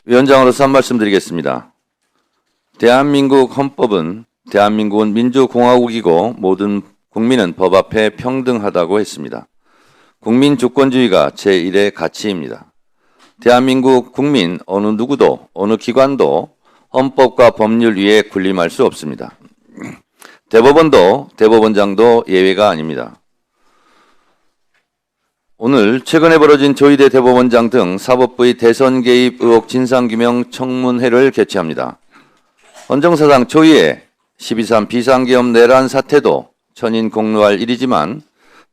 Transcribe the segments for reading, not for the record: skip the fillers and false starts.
위원장으로서 한 말씀 드리겠습니다. 대한민국 헌법은 대한민국은 민주공화국이고 모든 국민은 법 앞에 평등하다고 했습니다. 국민주권주의가 제1의 가치입니다. 대한민국 국민 어느 누구도 어느 기관도 헌법과 법률 위에 군림할 수 없습니다. 대법원도 대법원장도 예외가 아닙니다. 오늘 최근에 벌어진 조희대 대법원장 등 사법부의 대선 개입 의혹 진상규명 청문회를 개최합니다. 헌정사상 초유의 12.3 비상계엄 내란 사태도 천인 공로할 일이지만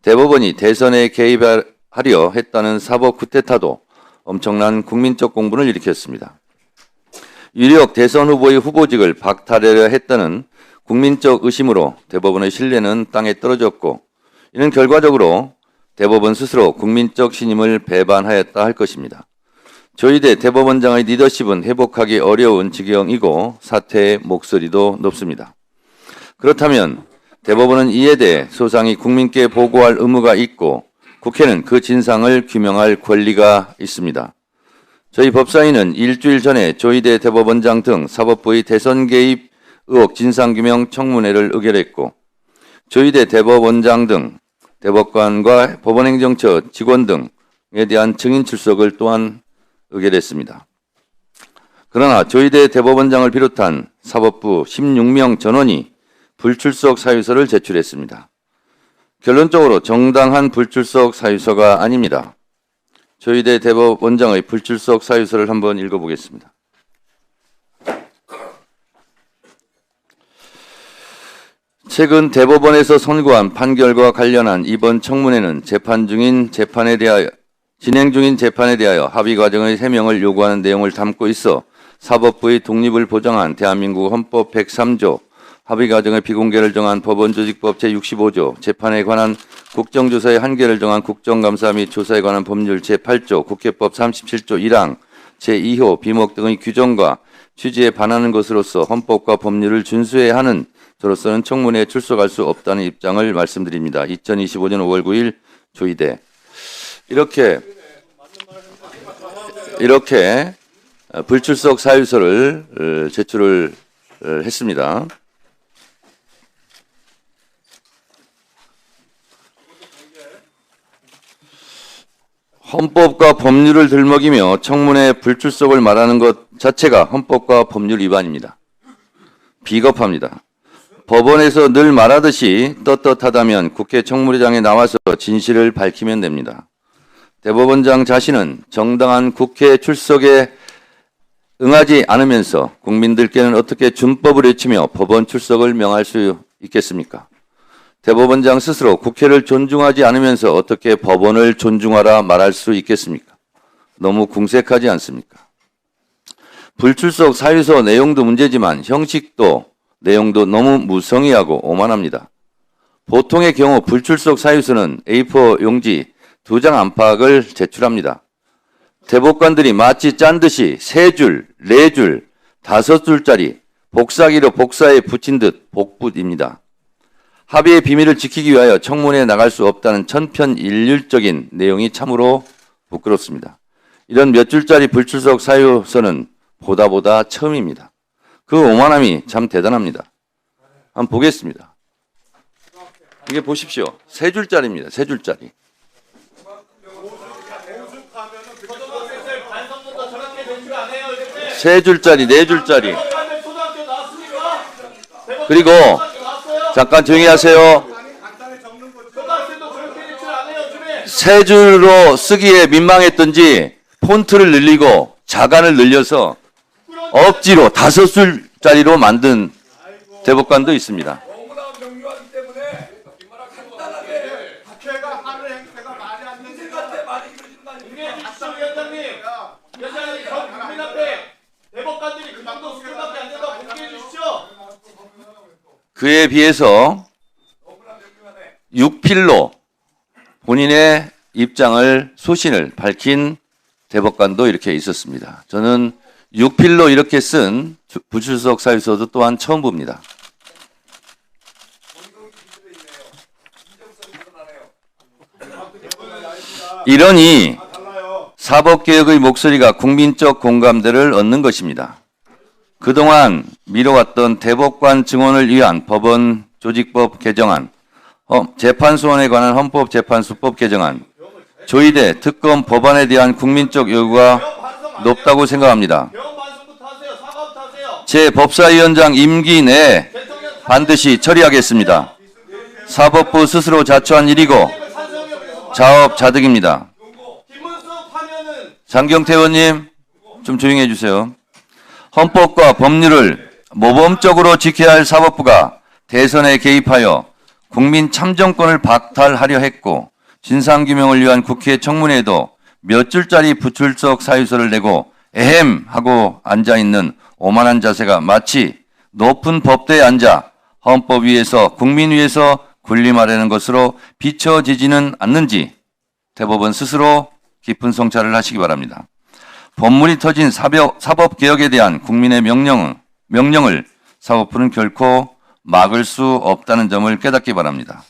대법원이 대선에 개입하려 했다는 사법 쿠데타도 엄청난 국민적 공분을 일으켰습니다. 유력 대선 후보의 후보직을 박탈하려 했다는 국민적 의심으로 대법원의 신뢰는 땅에 떨어졌고 이는 결과적으로 대법원 스스로 국민적 신임을 배반하였다 할 것입니다. 조희대 대법원장의 리더십은 회복하기 어려운 지경이고 사태의 목소리도 높습니다. 그렇다면 대법원은 이에 대해 소상히 국민께 보고할 의무가 있고 국회는 그 진상을 규명할 권리가 있습니다. 저희 법사위는 일주일 전에 조희대 대법원장 등 사법부의 대선 개입 의혹 진상규명 청문회를 의결했고 조희대 대법원장 등 대법관과 법원행정처 직원 등에 대한 증인 출석을 또한 의결했습니다. 그러나 조희대 대법원장을 비롯한 사법부 16명 전원이 불출석 사유서를 제출했습니다. 결론적으로 정당한 불출석 사유서가 아닙니다. 조희대 대법원장의 불출석 사유서를 한번 읽어보겠습니다. 최근 대법원에서 선고한 판결과 관련한 이번 청문회는 진행 중인 재판에 대하여 합의 과정의 해명을 요구하는 내용을 담고 있어 사법부의 독립을 보장한 대한민국 헌법 103조, 합의 과정의 비공개를 정한 법원조직법 제65조, 재판에 관한 국정조사의 한계를 정한 국정감사 및 조사에 관한 법률 제8조, 국회법 37조 1항, 제2호, 비목 등의 규정과 취지에 반하는 것으로서 헌법과 법률을 준수해야 하는 저로서는 청문회에 출석할 수 없다는 입장을 말씀드립니다. 2025년 5월 9일 조희대. 이렇게 불출석 사유서를 제출을 했습니다. 헌법과 법률을 들먹이며 청문회 불출석을 말하는 것 자체가 헌법과 법률 위반입니다. 비겁합니다. 법원에서 늘 말하듯이 떳떳하다면 국회 청문회장에 나와서 진실을 밝히면 됩니다. 대법원장 자신은 정당한 국회 출석에 응하지 않으면서 국민들께는 어떻게 준법을 외치며 법원 출석을 명할 수 있겠습니까? 대법원장 스스로 국회를 존중하지 않으면서 어떻게 법원을 존중하라 말할 수 있겠습니까? 너무 궁색하지 않습니까? 불출석 사유서 내용도 문제지만 형식도 내용도 너무 무성의하고 오만합니다. 보통의 경우 불출석 사유서는 A4 용지 2장 안팎을 제출합니다. 대법관들이 마치 짠 듯이 3줄, 4줄, 5줄짜리 복사기로 복사에 붙인 듯 복붙입니다. 합의의 비밀을 지키기 위하여 청문회에 나갈 수 없다는 천편일률적인 내용이 참으로 부끄럽습니다. 이런 몇 줄짜리 불출석 사유서는 보다 처음입니다. 그 오만함이 참 대단합니다. 한번 보겠습니다. 이게 보십시오. 3줄짜리입니다. 3줄짜리. 3줄짜리, 4줄짜리. 그리고 잠깐 조용히 하세요. 3줄로 쓰기에 민망했던지 폰트를 늘리고 자간을 늘려서 억지로 5줄짜리로 만든 대법관도 있습니다. 너무나 명료하기 때문에 간단하게 국회가 하는 행태가 말이 안 되는 것 같아. 많이 그러시는 거 아니에요? 이게 위원장님 전 국민 앞에 대법관들이 그 정도 수준밖에 안 된다고 공개해 주십시오. 그에 비해서 6필로 본인의 입장을 소신을 밝힌 대법관도 이렇게 있었습니다. 저는 6필로 이렇게 쓴 불출석 사유서도 또한 처음 봅니다. 이러니 사법개혁의 목소리가 국민적 공감대를 얻는 것입니다. 그동안 미뤄왔던 대법관 증원을 위한 법원 조직법 개정안, 재판소원에 관한 헌법재판소법 개정안, 조의대 특검 법안에 대한 국민적 요구가 높다고 생각합니다. 병원 반성부터 하세요. 사과부터 하세요. 제 법사위원장 임기 내에 대통령 반드시 처리하겠습니다. 사법부 스스로 자초한 일이고 찬성이 없어서 자업자득입니다. 김문수 파면은 장경태 의원님 좀 조용히 해주세요. 헌법과 법률을 모범적으로 지켜야 할 사법부가 대선에 개입하여 국민 참정권을 박탈하려 했고 진상규명을 위한 국회 청문회에도 몇 줄짜리 부출석 사유서를 내고 에헴 하고 앉아있는 오만한 자세가 마치 높은 법대에 앉아 헌법 위에서 국민 위에서 군림하려는 것으로 비춰지지는 않는지 대법원 스스로 깊은 성찰을 하시기 바랍니다. 법물이 터진 사법개혁에 대한 국민의 명령을 사법부는 결코 막을 수 없다는 점을 깨닫기 바랍니다.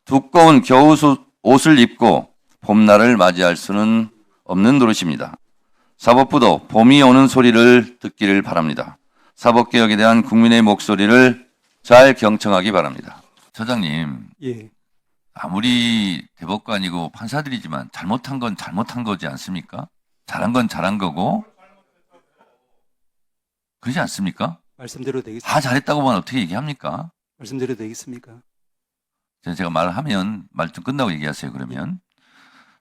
두꺼운 겨울옷을 입고 봄날을 맞이할 수는 없는 노릇입니다. 사법부도 봄이 오는 소리를 듣기를 바랍니다. 사법개혁에 대한 국민의 목소리를 잘 경청하기 바랍니다. 처장님, 예, 아무리 대법관이고 판사들이지만 잘못한 건 잘못한 거지 않습니까? 잘한 건 잘한 거고 그러지 않습니까? 말씀대로 되겠습니까? 다 잘했다고만 어떻게 얘기합니까? 말씀대로 되겠습니까? 제가 말을 하면 말 좀 끝나고 얘기하세요. 그러면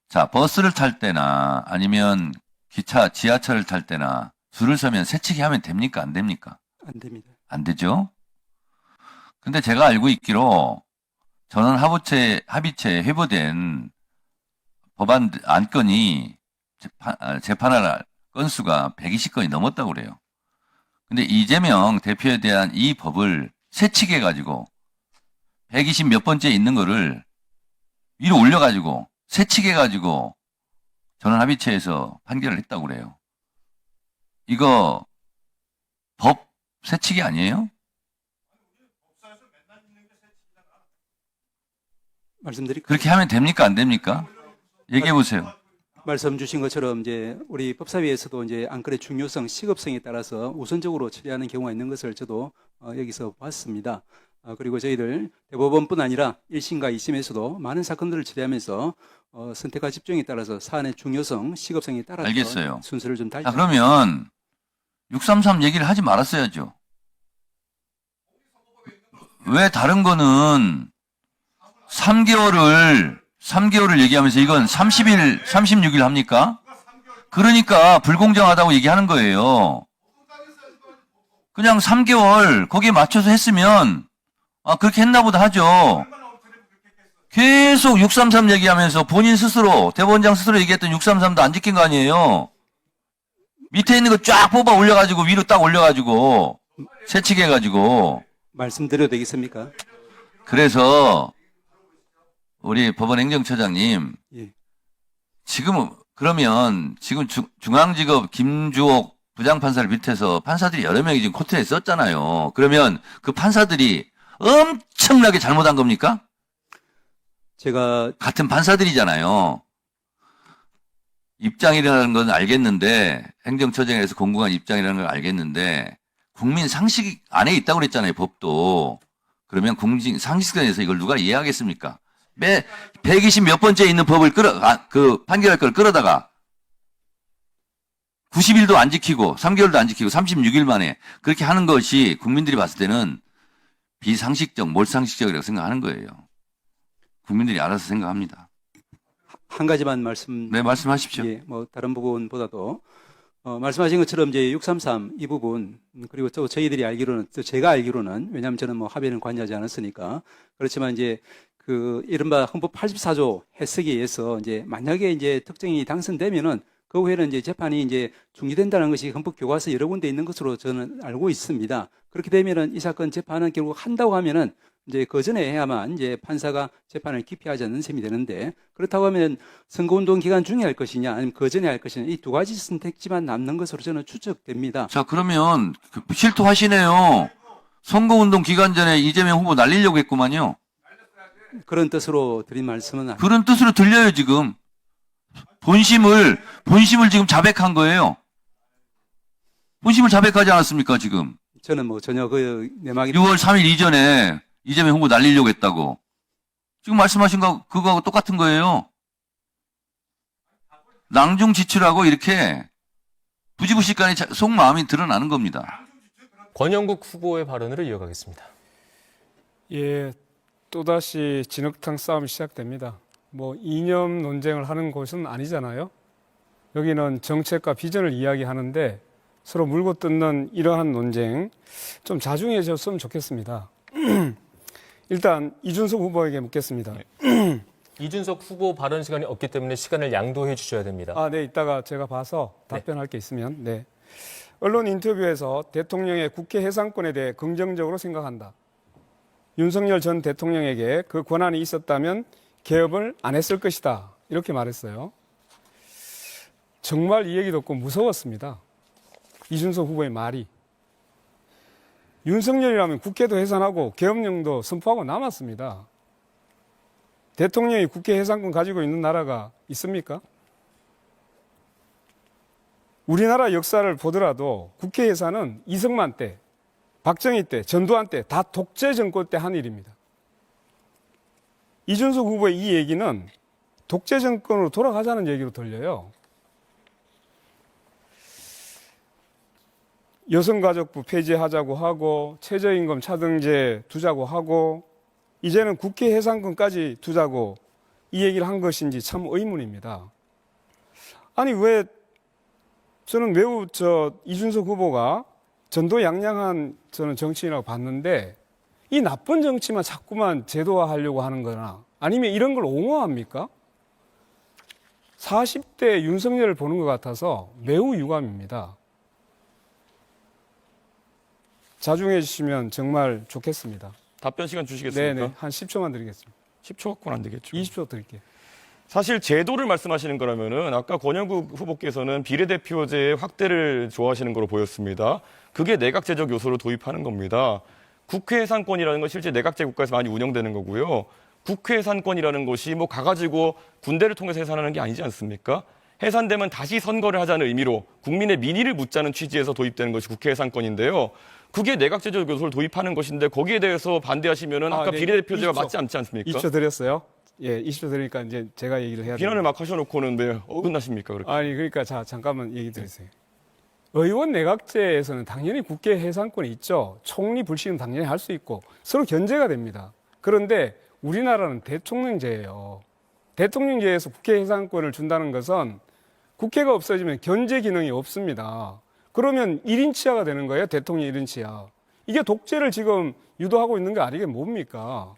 자, 버스를 탈 때나 아니면 기차, 지하철을 탈 때나 줄을 서면 새치기 하면 됩니까? 안 됩니까? 안 됩니다. 안 되죠? 근데 제가 알고 있기로 전원 합의체 회부된 법안 안건이 재판할 건수가 120건이 넘었다고 그래요. 근데 이재명 대표에 대한 이 법을 새치기 해가지고 120 몇 번째 있는 거를 위로 올려가지고 새치기 해가지고 전원 합의체에서 판결을 했다고 그래요. 이거 법 새치기 아니에요? 말씀드릴까요? 그렇게 하면 됩니까? 안 됩니까? 얘기해 보세요. 말씀 주신 것처럼 이제 우리 법사위에서도 이제 안건의 중요성, 시급성에 따라서 우선적으로 처리하는 경우가 있는 것을 저도 여기서 봤습니다. 그리고 저희들 대법원뿐 아니라 1심과 2심에서도 많은 사건들을 처리하면서 선택과 집중에 따라서 사안의 중요성, 시급성에 따라서 알겠어요. 순서를 좀 달리. 자, 그러면 633 얘기를 하지 말았어야죠. 왜 다른 거는 3개월을 얘기하면서 이건 30일, 36일 합니까? 그러니까 불공정하다고 얘기하는 거예요. 그냥 3개월 거기에 맞춰서 했으면 그렇게 했나 보다 하죠. 계속 633 얘기하면서 본인 스스로, 대법원장 스스로 얘기했던 633도 안 지킨 거 아니에요. 밑에 있는 거 쫙 뽑아 올려가지고 위로 딱 올려가지고 새치기 해가지고. 말씀드려도 되겠습니까? 그래서 우리 법원 행정처장님, 예. 그러면 지금 중앙지법 김주옥 부장판사를 비롯해서 판사들이 여러 명이 지금 코트에 썼잖아요. 그러면 그 판사들이 엄청나게 잘못한 겁니까? 제가 같은 판사들이잖아요. 입장이라는 건 알겠는데, 행정처장에서 공공한 입장이라는 걸 알겠는데, 국민 상식 안에 있다고 그랬잖아요, 법도. 그러면 상식선에서 이걸 누가 이해하겠습니까? 120 몇 번째 있는 법을 판결할 걸 끌어다가 90일도 안 지키고 3개월도 안 지키고 36일 만에 그렇게 하는 것이 국민들이 봤을 때는 비상식적, 몰상식적이라고 생각하는 거예요. 국민들이 알아서 생각합니다. 한 가지만 말씀. 네, 말씀하십시오. 예, 뭐 다른 부분보다도 말씀하신 것처럼 이제 633 이 부분 그리고 또 저희들이 알기로는 또 제가 알기로는 왜냐하면 저는 뭐 합의는 관여하지 않았으니까 그렇지만 이제 그 이른바 헌법 84조 해석에 의해서 이제 만약에 이제 특정인이 당선되면은 그 후에는 이제 재판이 이제 중지된다는 것이 헌법 교과서 여러 군데 있는 것으로 저는 알고 있습니다. 그렇게 되면은 이 사건 재판은 결국 한다고 하면은 이제 그 전에 해야만 이제 판사가 재판을 기피하지 않는 셈이 되는데 그렇다고 하면 선거운동 기간 중에 할 것이냐 아니면 그 전에 할 것이냐 이 두 가지 선택지만 남는 것으로 저는 추측됩니다. 자, 그러면 실토하시네요. 선거운동 기간 전에 이재명 후보 날리려고 했구만요. 그런 뜻으로 드린 말씀은 아닙니다. 그런 뜻으로 들려요, 지금. 본심을 지금 자백한 거예요. 본심을 자백하지 않았습니까, 지금? 저는 뭐 전혀 그 내막이 6월 3일 이전에 이재명 후보 날리려고 했다고. 지금 말씀하신 거, 그거하고 똑같은 거예요. 낭중지출하고 이렇게 부지불식간에 속마음이 드러나는 겁니다. 권영국 후보의 발언으로 이어가겠습니다. 예, 또다시 진흙탕 싸움이 시작됩니다. 뭐 이념 논쟁을 하는 곳은 아니잖아요. 여기는 정책과 비전을 이야기하는데 서로 물고 뜯는 이러한 논쟁 좀 자중해졌으면 좋겠습니다. 일단 이준석 후보에게 묻겠습니다. 이준석 후보 발언 시간이 없기 때문에 시간을 양도해 주셔야 됩니다. 아, 네, 이따가 제가 봐서 답변할 게 있으면. 네. 언론 인터뷰에서 대통령의 국회 해산권에 대해 긍정적으로 생각한다. 윤석열 전 대통령에게 그 권한이 있었다면 개업을 안 했을 것이다. 이렇게 말했어요. 정말 이 얘기 듣고 무서웠습니다. 이준석 후보의 말이. 윤석열이라면 국회도 해산하고 계엄령도 선포하고 남았습니다. 대통령이 국회 해산권 가지고 있는 나라가 있습니까? 우리나라 역사를 보더라도 국회 해산은 이승만 때, 박정희 때, 전두환 때 다 독재 정권 때 한 일입니다. 이준석 후보의 이 얘기는 독재 정권으로 돌아가자는 얘기로 들려요. 여성가족부 폐지하자고 하고 최저임금 차등제 두자고 하고 이제는 국회 해산권까지 두자고 이 얘기를 한 것인지 참 의문입니다. 아니 왜 저는 매우 이준석 후보가 전도양양한 저는 정치인이라고 봤는데 이 나쁜 정치만 자꾸만 제도화하려고 하는 거나 아니면 이런 걸 옹호합니까? 40대 윤석열을 보는 것 같아서 매우 유감입니다. 자중해 주시면 정말 좋겠습니다. 답변 시간 주시겠습니까? 네네, 한 10초만 드리겠습니다. 10초 갖고는 안 되겠죠. 20초 드릴게요. 사실 제도를 말씀하시는 거라면은 아까 권영국 후보께서는 비례대표제 확대를 좋아하시는 거로 보였습니다. 그게 내각제적 요소를 도입하는 겁니다. 국회 해산권이라는 건 실제 내각제 국가에서 많이 운영되는 거고요. 국회 해산권이라는 것이 뭐 가가지고 군대를 통해서 해산하는 게 아니지 않습니까? 해산되면 다시 선거를 하자는 의미로 국민의 민의를 묻자는 취지에서 도입되는 것이 국회 해산권인데요. 그게 내각제적 요소를 도입하는 것인데 거기에 대해서 반대하시면은 아까 네, 비례대표제가 20초. 맞지 않지 않습니까? 20초 드렸어요. 예, 20초 드리니까 이제 제가 얘기를 해야 돼요. 비난을 막 하셔놓고는 왜 어긋나십니까? 그렇게. 아니 그러니까 자 잠깐만 얘기 드리세요. 의원 내각제에서는 당연히 국회 해산권이 있죠. 총리 불신은 당연히 할 수 있고 서로 견제가 됩니다. 그런데 우리나라는 대통령제예요. 대통령제에서 국회 해산권을 준다는 것은 국회가 없어지면 견제 기능이 없습니다. 그러면 1인 치하가 되는 거예요. 대통령 1인 치하. 이게 독재를 지금 유도하고 있는 게 아니게 뭡니까?